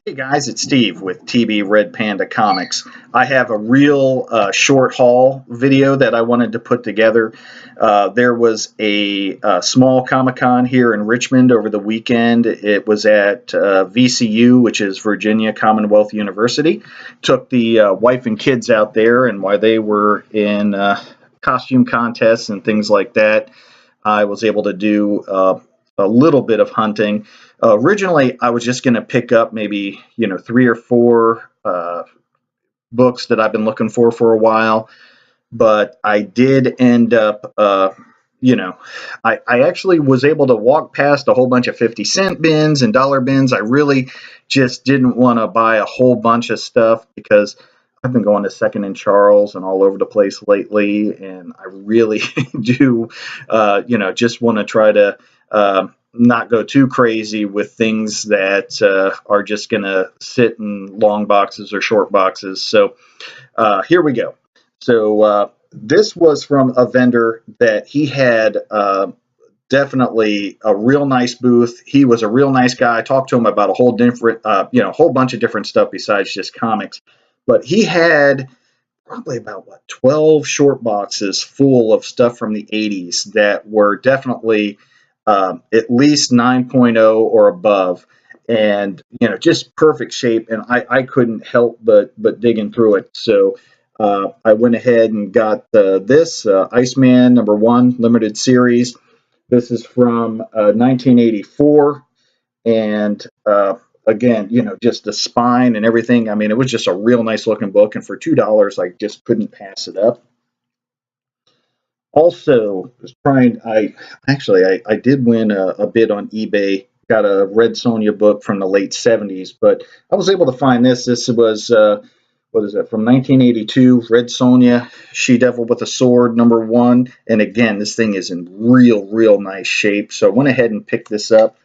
Hey guys, it's Steve with TB Red Panda Comics. I have a real short haul video that I wanted to put together. There was a small Comicon here in Richmond over the weekend. It was at VCU, which is Virginia Commonwealth University. Took the wife and kids out there, and while they were in costume contests and things like that, I was able to do a little bit of hunting. Originally, I was just going to pick up maybe, three or four books that I've been looking for a while, but I did end up, I actually was able to walk past a whole bunch of 50-cent bins and dollar bins. I really just didn't want to buy a whole bunch of stuff because I've been going to Second and Charles and all over the place lately, and I really do, just want to try to not go too crazy with things that are just going to sit in long boxes or short boxes. So here we go. So this was from a vendor that he had definitely a real nice booth. He was a real nice guy. I talked to him about a whole different, whole bunch of different stuff besides just comics. But he had probably about 12 short boxes full of stuff from the 80s that were definitely at least 9.0 or above, and just perfect shape. And I couldn't help but digging through it. So I went ahead and got this Iceman #1 limited series. This is from 1984, and again, just the spine and everything. I mean, it was just a real nice looking book, and for $2, I just couldn't pass it up. Also, was trying. I did win a bid on eBay. Got a Red Sonja book from the late '70s, but I was able to find this. This was what is it, from 1982? Red Sonja, She Devil with a Sword #1, and again, this thing is in real nice shape. So I went ahead and picked this up.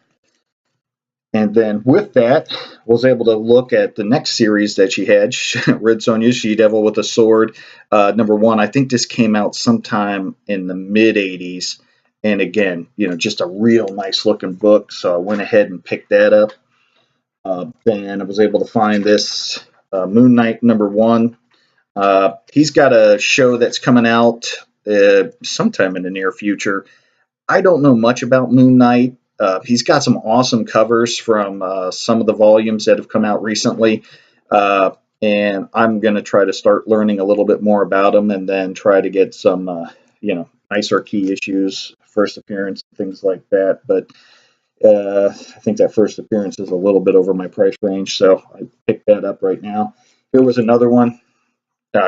And then with that, was able to look at the next series that she had, Red Sonja, She Devil with a Sword, #1. I think this came out sometime in the mid '80s, and again, just a real nice looking book. So I went ahead and picked that up. Then I was able to find this Moon Knight #1. He's got a show that's coming out sometime in the near future. I don't know much about Moon Knight. He's got some awesome covers from some of the volumes that have come out recently, and I'm going to try to start learning a little bit more about him, and then try to get some, nicer key issues, first appearance, things like that. But I think that first appearance is a little bit over my price range, so I picked that up right now. Here was another one,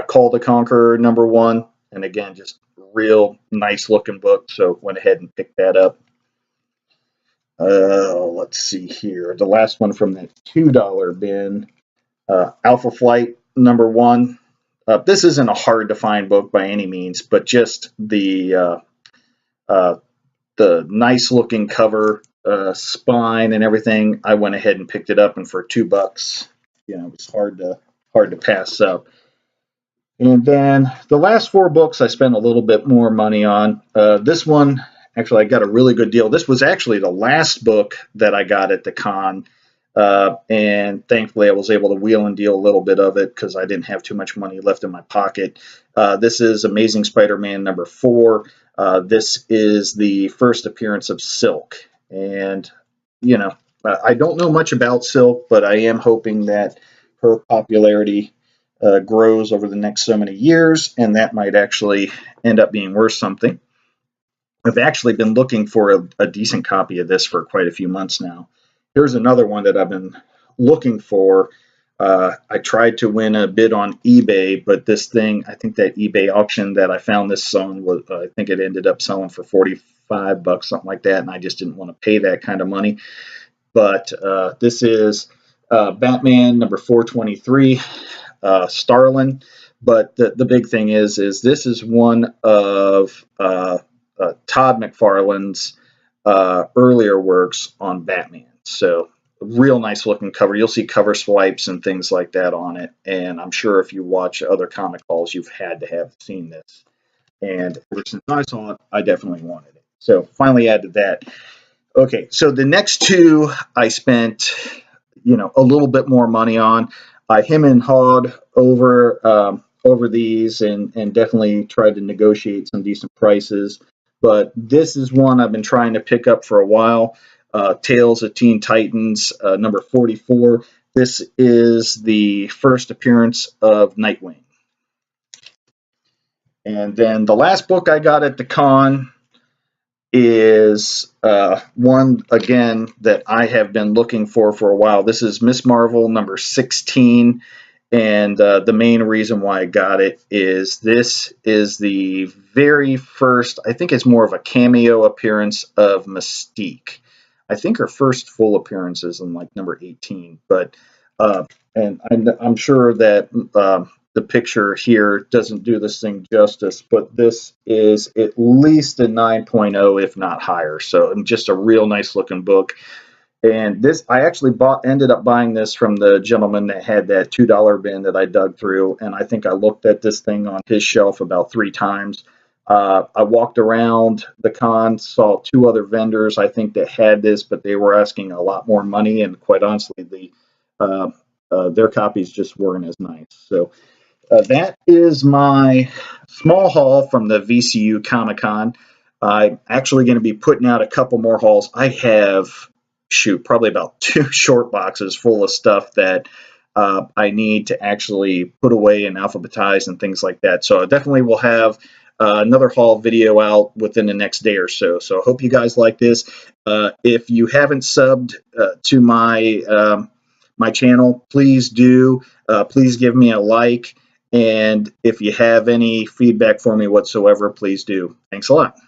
Call the Conqueror #1, and again, just real nice looking book, so went ahead and picked that up. Let's see here. The last one from that $2 bin, Alpha Flight #1. This isn't a hard to find book by any means, but just the nice looking cover, spine, and everything. I went ahead and picked it up, and for $2, it was hard to pass up. And then the last four books I spent a little bit more money on. This one, actually, I got a really good deal. This was actually the last book that I got at the con, and thankfully I was able to wheel and deal a little bit of it because I didn't have too much money left in my pocket. This is Amazing Spider-Man #4. This is the first appearance of Silk, and I don't know much about Silk, but I am hoping that her popularity grows over the next so many years, and that might actually end up being worth something. I've actually been looking for a decent copy of this for quite a few months now. Here's another one that I've been looking for. I tried to win a bid on eBay, but this thing, I think that eBay auction that I found this on was, I think it ended up selling for $45, something like that, and I just didn't want to pay that kind of money. But this is Batman #423, Starlin. But the big thing is this is one of Todd McFarlane's earlier works on Batman. So real nice looking cover. You'll see cover swipes and things like that on it. And I'm sure if you watch other comic calls, you've had to have seen this. And ever since I saw it, I definitely wanted it. So finally added that. Okay, so the next two I spent, a little bit more money on. I hem and hawed over these and definitely tried to negotiate some decent prices. But this is one I've been trying to pick up for a while. Tales of Teen Titans, number 44. This is the first appearance of Nightwing. And then the last book I got at the con is one, again, that I have been looking for a while. This is Miss Marvel number 16. And the main reason why I got it is this is the very first, I think it's more of a cameo appearance of Mystique. I think her first full appearance is in like number 18. But and I'm sure that the picture here doesn't do this thing justice, but this is at least a 9.0, if not higher. So just a real nice looking book. And this, I actually ended up buying this from the gentleman that had that $2 bin that I dug through. And I think I looked at this thing on his shelf about 3 times. I walked around the con, saw 2 other vendors, I think, that had this, but they were asking a lot more money. And quite honestly, their copies just weren't as nice. So that is my small haul from the VCU Comicon. I'm actually going to be putting out a couple more hauls. I have, probably about 2 short boxes full of stuff that I need to actually put away and alphabetize and things like that. So I definitely will have another haul video out within the next day or so. So I hope you guys like this. If you haven't subbed to my my channel, please do. Please give me a like. And if you have any feedback for me whatsoever, please do. Thanks a lot.